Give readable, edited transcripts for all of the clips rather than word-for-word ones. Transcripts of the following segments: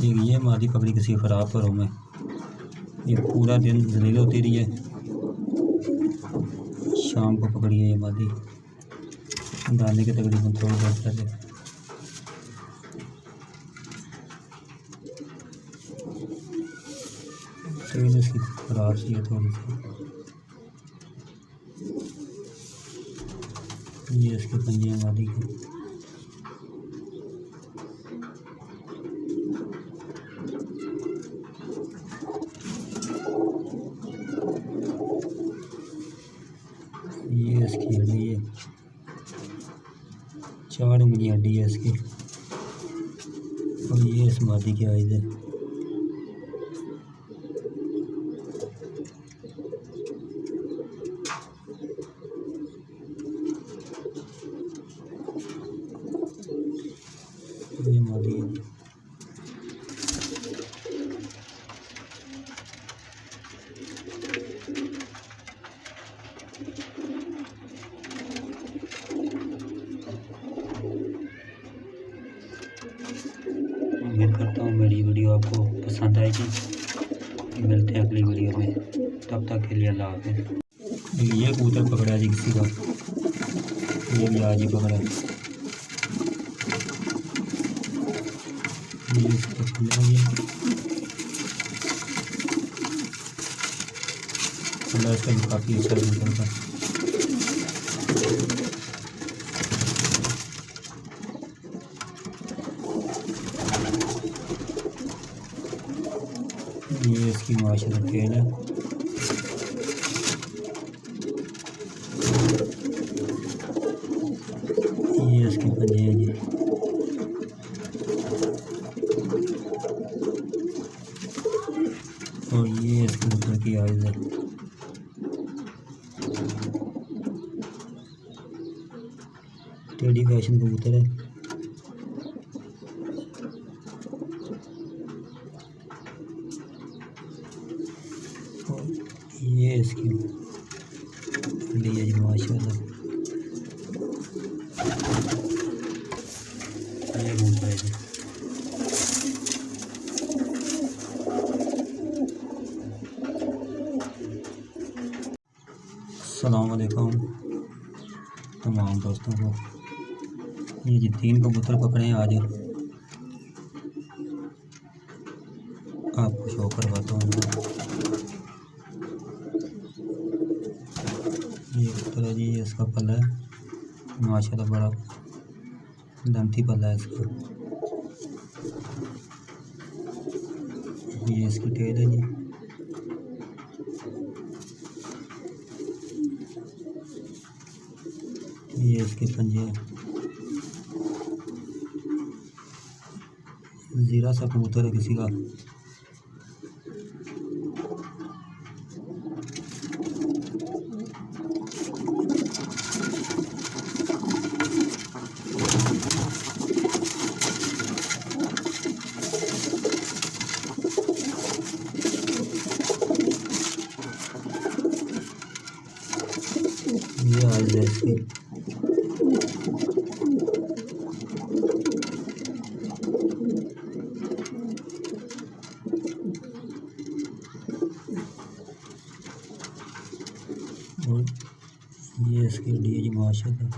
एक ये मादी पकड़ी किसी ख़राब परों में, ये पूरा दिन जलील होती रही है, शाम को पकड़ी है ये मादी डालने के तकरीबन थोड़ी देर पहले। ट्रेन इसकी ख़राब सी है थोड़ी सी, ये इसके पंजे मादी के। ये इसकी हड्डी है, 4 उंगली हड्डी है इसकी, और ये इस मादी की आइज़ है। ये मादी है। उम्मीद करता हूँ मेरी वीडियो आपको पसंद आएगी। मिलते हैं अगली वीडियो में, तब तक के लिए अल्लाह हाफ़िज़। ये कबूतर पकड़ा जी किसी का, ये भी आज ही पकड़ा है। ये इसको अल्लाह इसका भी काफ़ी अच्छा निकलता है। ये इसकी माशाल्लाह टेल है। ये इसके पंजे हैं जी। और ये इसके कबूतर की आइज़ है। टेडी फैशन कबूतर है। और ये इसकी हड्डी है जी माशाल्लाह। ये कबूतर है जी। अस्सलाम वालेकुम तमाम दोस्तों को। ये जी 3 कबूतर पकड़े हैं आज, आपको शो करवाता हूँ। ये कबूतर है जी, ये इसका पल्ला है माशाल्लाह, बड़ा लंथी पल्ला है इसका। ये इसकी टेल है जी। ये इसके पंजे हैं। ज़ीरा सा कबूतर है किसी का। ये आइज़ है इसकी। और ये इसकी हड्डी है जी माशाल्लाह।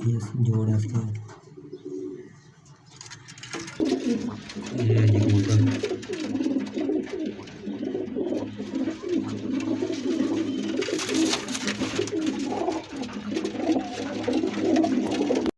ये जोड़ है इसके। ये है जी कबूतर।